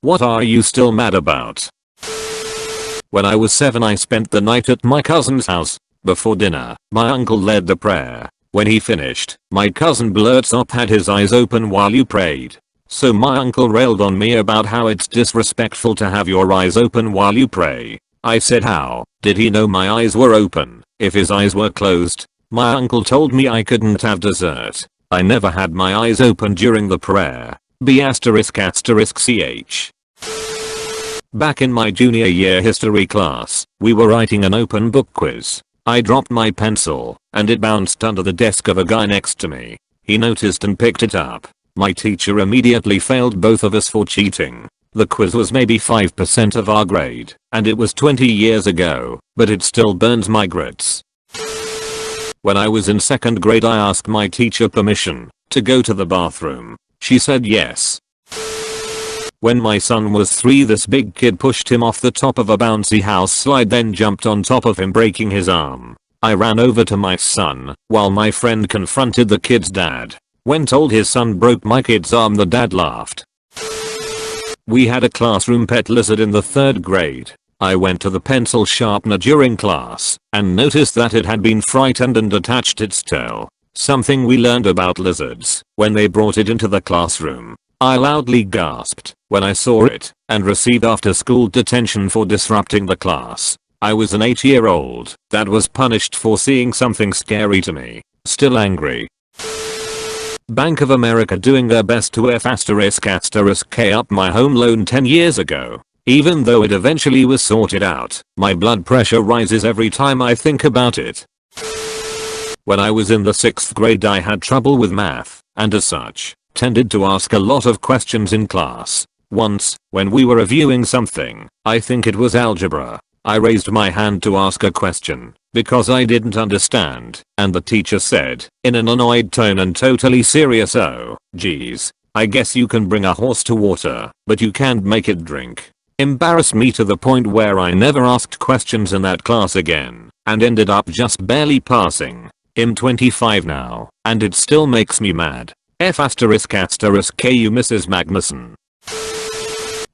What are you still mad about? When I was 7 I spent the night at my cousin's house. Before dinner, my uncle led the prayer. When he finished, my cousin blurts up had his eyes open while you prayed. So my uncle railed on me about how it's disrespectful to have your eyes open while you pray. I said how did he know my eyes were open if his eyes were closed? My uncle told me I couldn't have dessert. I never had my eyes open during the prayer. B****ch. Back in my junior year history class, we were writing an open book quiz. I dropped my pencil, and it bounced under the desk of a guy next to me. He noticed and picked it up. My teacher immediately failed both of us for cheating. The quiz was maybe 5% of our grade, and it was 20 years ago, but it still burns my grits. When I was in 2nd grade I asked my teacher permission to go to the bathroom. She said yes. When my son was 3 this big kid pushed him off the top of a bouncy house slide then jumped on top of him breaking his arm. I ran over to my son while my friend confronted the kid's dad. When told his son broke my kid's arm the dad laughed. We had a classroom pet lizard in the 3rd grade. I went to the pencil sharpener during class and noticed that it had been frightened and attached its tail. Something we learned about lizards when they brought it into the classroom. I loudly gasped when I saw it and received after school detention for disrupting the class. I was an 8-year-old that was punished for seeing something scary to me. Still angry. Bank of America doing their best to F***k up my home loan 10 years ago. Even though it eventually was sorted out, my blood pressure rises every time I think about it. When I was in the 6th grade I had trouble with math, and as such, tended to ask a lot of questions in class. Once, when we were reviewing something, I think it was algebra, I raised my hand to ask a question, because I didn't understand, and the teacher said, in an annoyed tone and totally serious, "Oh, geez, I guess you can bring a horse to water, but you can't make it drink." Embarrassed me to the point where I never asked questions in that class again, and ended up just barely passing. I'm 25 now, and it still makes me mad. F***ku Mrs. Magnuson.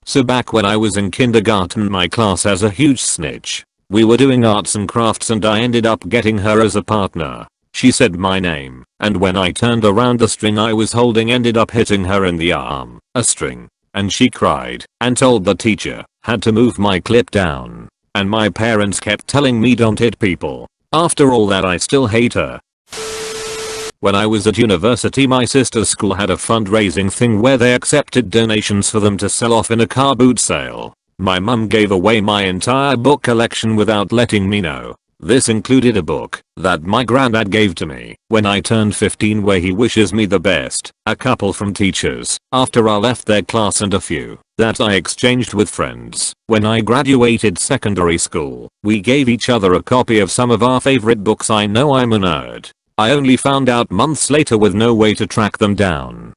So back when I was in kindergarten my class has a huge snitch. We were doing arts and crafts and I ended up getting her as a partner. She said my name, and when I turned around the string I was holding ended up hitting her in the arm. A string. And she cried and told the teacher, had to move my clip down. And my parents kept telling me don't hit people. After all that I still hate her. When I was at university my sister's school had a fundraising thing where they accepted donations for them to sell off in a car boot sale. My mum gave away my entire book collection without letting me know. This included a book that my granddad gave to me when I turned 15 where he wishes me the best, a couple from teachers after I left their class and a few that I exchanged with friends. When I graduated secondary school, we gave each other a copy of some of our favorite books. I know I'm a nerd. I only found out months later with no way to track them down.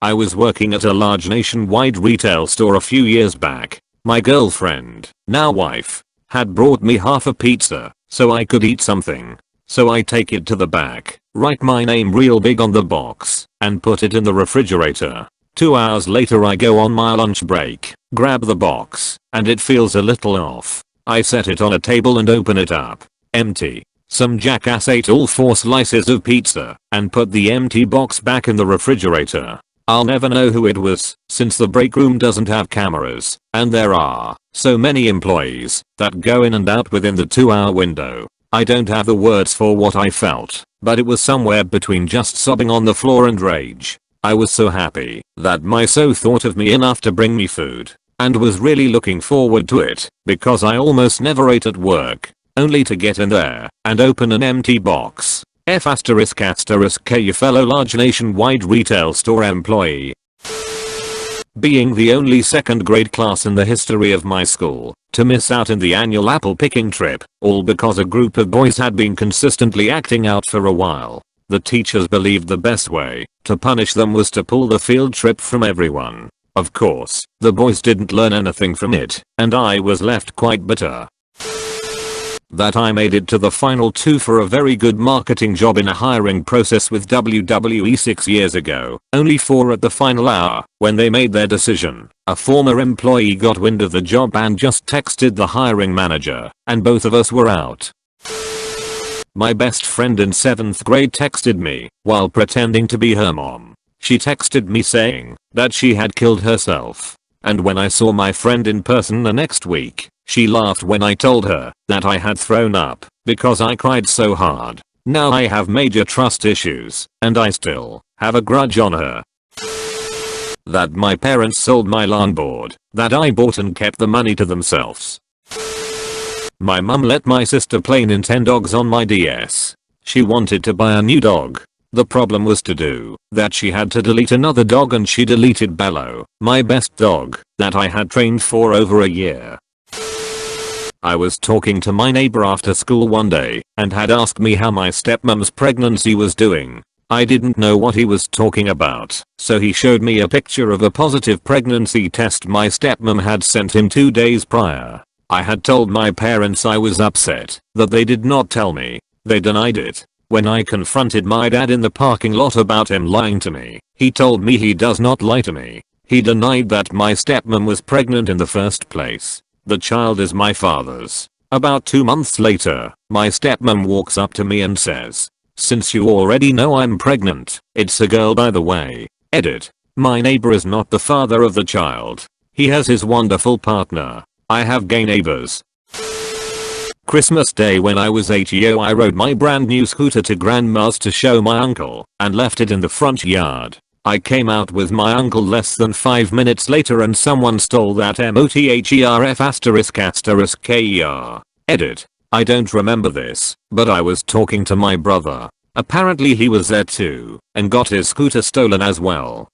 I was working at a large nationwide retail store a few years back. My girlfriend, now wife, had brought me half a pizza so I could eat something. So I take it to the back, write my name real big on the box, and put it in the refrigerator. 2 hours later I go on my lunch break, grab the box, and it feels a little off. I set it on a table and open it up. Empty. Some jackass ate all 4 slices of pizza and put the empty box back in the refrigerator. I'll never know who it was since the break room doesn't have cameras and there are so many employees that go in and out within the 2-hour window. I don't have the words for what I felt, but it was somewhere between just sobbing on the floor and rage. I was so happy that my so thought of me enough to bring me food and was really looking forward to it because I almost never ate at work. Only to get in there and open an empty box. F***ku you fellow large nationwide retail store employee. Being the only 2nd grade class in the history of my school to miss out in the annual apple picking trip, all because a group of boys had been consistently acting out for a while. The teachers believed the best way to punish them was to pull the field trip from everyone. Of course, the boys didn't learn anything from it, and I was left quite bitter. that I made it to the final 2 for a very good marketing job in a hiring process with WWE 6 years ago, only 4 at the final hour. When they made their decision, a former employee got wind of the job and just texted the hiring manager, and both of us were out. My best friend in 7th grade texted me while pretending to be her mom. She texted me saying that she had killed herself. And when I saw my friend in person the next week, she laughed when I told her that I had thrown up because I cried so hard. Now I have major trust issues, and I still have a grudge on her. That my parents sold my lawn board that I bought and kept the money to themselves. My mum let my sister play Nintendogs on my DS. She wanted to buy a new dog. The problem was to do that she had to delete another dog, and she deleted Bello, my best dog that I had trained for over a year. I was talking to my neighbor after school one day and had asked me how my stepmom's pregnancy was doing. I didn't know what he was talking about, so he showed me a picture of a positive pregnancy test my stepmom had sent him 2 days prior. I had told my parents I was upset that they did not tell me. They denied it. When I confronted my dad in the parking lot about him lying to me, he told me he does not lie to me. He denied that my stepmom was pregnant in the first place. The child is my father's. About 2 months later, my stepmom walks up to me and says, "Since you already know I'm pregnant, it's a girl by the way." Edit. My neighbor is not the father of the child. He has his wonderful partner. I have gay neighbors. Christmas Day when I was 8 I rode my brand new scooter to grandma's to show my uncle and left it in the front yard. I came out with my uncle less than 5 minutes later and someone stole that MOTHERF***KER. Edit. I don't remember this, but I was talking to my brother. Apparently he was there too and got his scooter stolen as well.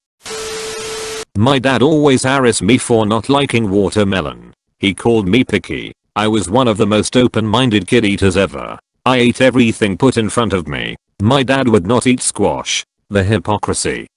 My dad always harassed me for not liking watermelon. He called me picky. I was one of the most open-minded kid eaters ever. I ate everything put in front of me. My dad would not eat squash. The hypocrisy.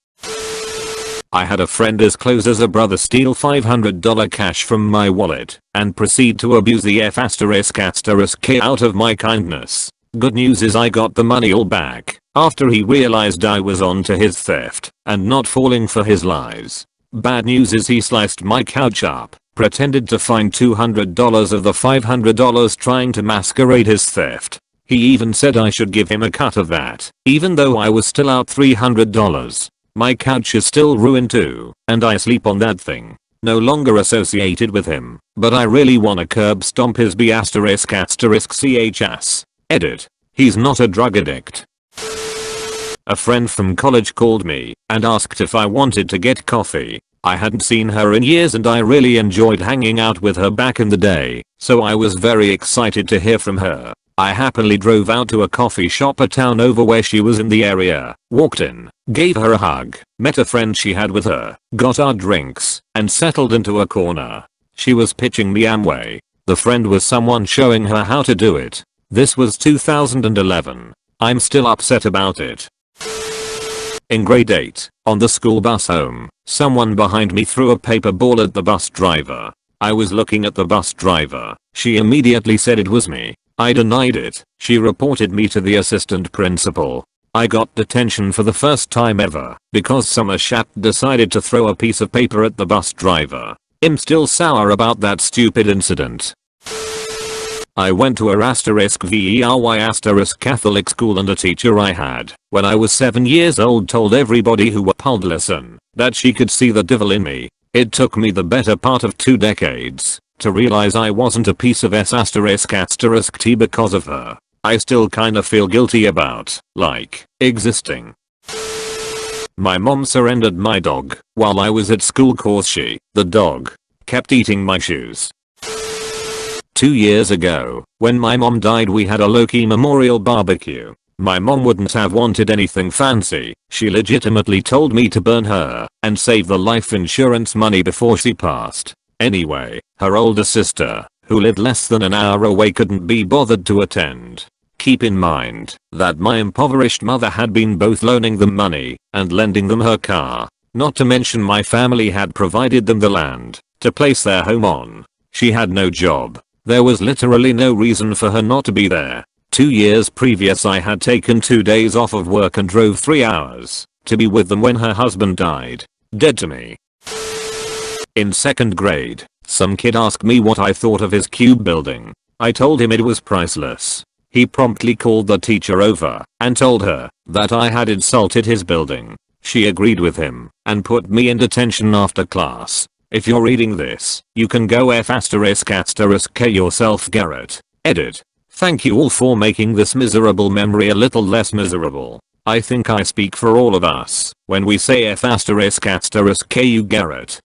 I had a friend as close as a brother steal $500 cash from my wallet and proceed to abuse the F***K out of my kindness. Good news is I got the money all back after he realized I was on to his theft and not falling for his lies. Bad news is he sliced my couch up, pretended to find $200 of the $500 trying to masquerade his theft. He even said I should give him a cut of that, even though I was still out $300. My couch is still ruined too, and I sleep on that thing. No longer associated with him, but I really wanna curb stomp his B*****CHS. Edit. He's not a drug addict. A friend from college called me and asked if I wanted to get coffee. I hadn't seen her in years and I really enjoyed hanging out with her back in the day, so I was very excited to hear from her. I happily drove out to a coffee shop a town over where she was in the area, walked in, gave her a hug, met a friend she had with her, got our drinks, and settled into a corner. She was pitching me Amway. The friend was someone showing her how to do it. This was 2011. I'm still upset about it. In grade 8, on the school bus home, someone behind me threw a paper ball at the bus driver. I was looking at the bus driver. She immediately said it was me. I denied it. She reported me to the assistant principal. I got detention for the first time ever because some chap decided to throw a piece of paper at the bus driver. I'm still sour about that stupid incident. I went to a *VERY* Catholic school and a teacher I had when I was 7 years old told everybody who would listen that she could see the devil in me. It took me the better part of 2 decades to realize I wasn't a piece of **T because of her. I still kinda feel guilty about, like, existing. My mom surrendered my dog while I was at school cause she, the dog, kept eating my shoes. 2 years ago, when my mom died we had a Lakey memorial barbecue. My mom wouldn't have wanted anything fancy. She legitimately told me to burn her and save the life insurance money before she passed. Anyway, her older sister, who lived less than an hour away couldn't be bothered to attend. Keep in mind that my impoverished mother had been both loaning them money and lending them her car. Not to mention my family had provided them the land to place their home on. She had no job. There was literally no reason for her not to be there. 2 years previous I had taken 2 days off of work and drove 3 hours to be with them when her husband died. Dead to me. In 2nd grade, some kid asked me what I thought of his cube building. I told him it was priceless. He promptly called the teacher over and told her that I had insulted his building. She agreed with him and put me in detention after class. If you're reading this, you can go F***K yourself, Garrett. Edit. Thank you all for making this miserable memory a little less miserable. I think I speak for all of us when we say F***K Garrett.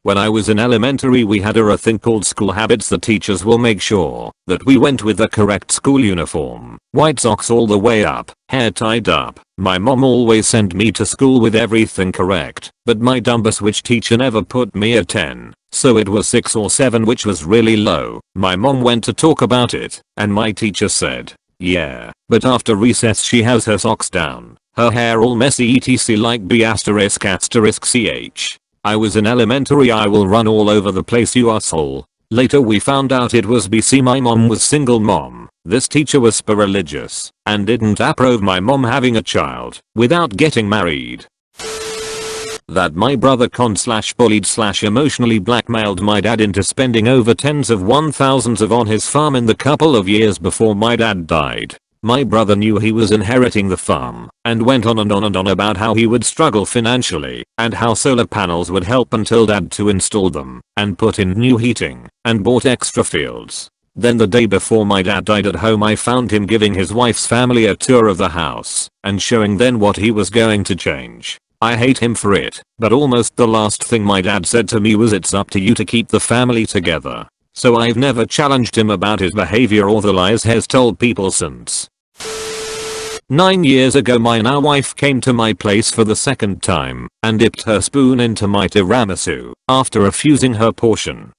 When I was in elementary we had a thing called school habits. The teachers will make sure that we went with the correct school uniform. White socks all the way up, hair tied up. My mom always sent me to school with everything correct, but my dumb switch teacher never put me a 10. So it was 6 or 7, which was really low. My mom went to talk about it and my teacher said, yeah, but after recess she has her socks down, her hair all messy etc like B****ch. I was in elementary. I will run all over the place, you asshole. Later we found out it was BC. My mom was single mom. This teacher was super religious and didn't approve my mom having a child without getting married. That my brother bullied/emotionally blackmailed my dad into spending over tens of thousands of on his farm in the couple of years before my dad died. My brother knew he was inheriting the farm and went on and on and on about how he would struggle financially and how solar panels would help until dad to install them and put in new heating and bought extra fields. Then the day before my dad died at home I found him giving his wife's family a tour of the house and showing them what he was going to change. I hate him for it, but almost the last thing my dad said to me was, it's up to you to keep the family together. So I've never challenged him about his behavior or the lies he's told people since. 9 years ago my now wife came to my place for the 2nd time and dipped her spoon into my tiramisu after refusing her portion.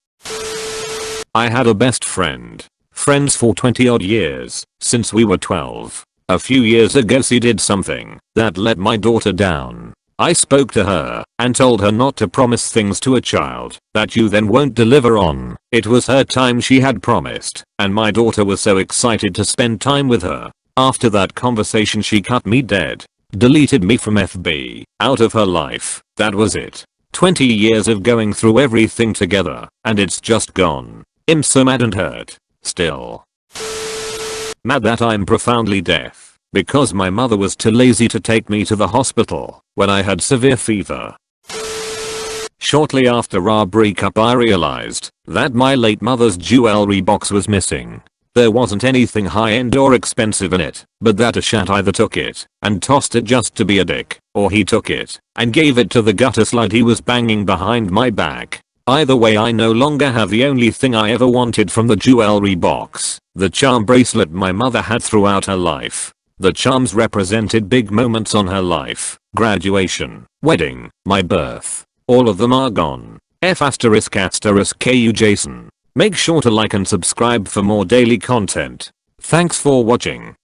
I had a best friend. Friends for 20 odd years, since we were 12. A few years ago she did something that let my daughter down. I spoke to her and told her not to promise things to a child that you then won't deliver on. It was her time she had promised and my daughter was so excited to spend time with her. After that conversation she cut me dead. Deleted me from FB, out of her life. That was it. 20 years of going through everything together and it's just gone. I'm so mad and hurt. Still. Mad that I'm profoundly deaf because my mother was too lazy to take me to the hospital when I had severe fever. Shortly after our breakup I realized that my late mother's jewelry box was missing. There wasn't anything high-end or expensive in it, but that a shat either took it and tossed it just to be a dick, or he took it and gave it to the gutter slide he was banging behind my back. Either way I no longer have the only thing I ever wanted from the jewelry box, the charm bracelet my mother had throughout her life. The charms represented big moments on her life, graduation, wedding, my birth. All of them are gone. F***ku Jason. Make sure to like and subscribe for more daily content. Thanks for watching.